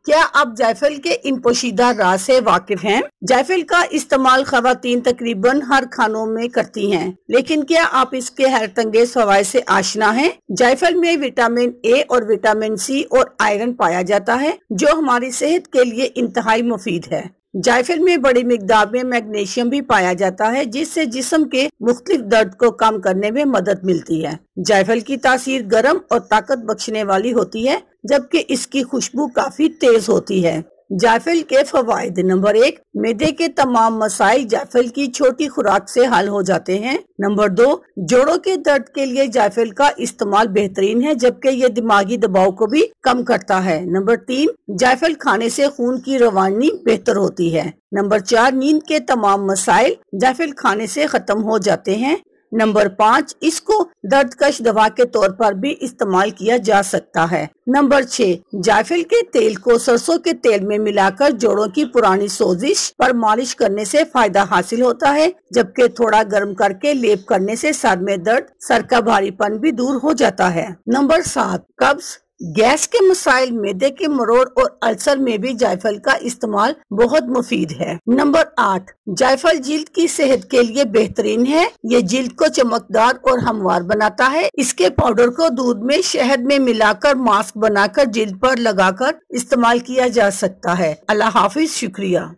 क्या आप जायफल के इन पोशीदा राज से वाकिफ हैं? जायफल का इस्तेमाल खवातीन तकरीबन हर खानों में करती हैं, लेकिन क्या आप इसके हैरतअंगेज फवाइद से आशना हैं? जायफल में विटामिन ए और विटामिन सी और आयरन पाया जाता है, जो हमारी सेहत के लिए इंतहाई मुफीद है। जायफल में बड़ी मिकदार में मैग्नीशियम भी पाया जाता है, जिससे जिस्म के मुख्तलिफ दर्द को कम करने में मदद मिलती है। जायफल की तासीर गर्म और ताकत बख्शने वाली होती है, जबकि इसकी खुशबू काफी तेज होती है। जायफल के फवाइद। नंबर 1, मैदे के तमाम मसाइल जायफल की छोटी खुराक से हल हो जाते हैं। नंबर 2, जोड़ों के दर्द के लिए जायफल का इस्तेमाल बेहतरीन है, जबकि ये दिमागी दबाव को भी कम करता है। नंबर 3, जायफल खाने से खून की रवानी बेहतर होती है। नंबर 4, नींद के तमाम मसाइल जायफल खाने से खत्म हो जाते हैं। नंबर 5, इसको दर्दकश दवा के तौर पर भी इस्तेमाल किया जा सकता है। नंबर 6, जायफल के तेल को सरसों के तेल में मिलाकर जोड़ों की पुरानी सोजिश पर मालिश करने से फायदा हासिल होता है, जबकि थोड़ा गर्म करके लेप करने से सर में दर्द, सर का भारीपन भी दूर हो जाता है। नंबर 7, कब्ज, गैस के मसाइल, मैदे के मरोड़ और अल्सर में भी जायफल का इस्तेमाल बहुत मुफीद है। नंबर 8, जायफल जिल्द की सेहत के लिए बेहतरीन है। ये जिल्द को चमकदार और हमवार बनाता है। इसके पाउडर को दूध में शहद में मिलाकर मास्क बनाकर जिल्द पर लगाकर इस्तेमाल किया जा सकता है। अल्लाह हाफिज, शुक्रिया।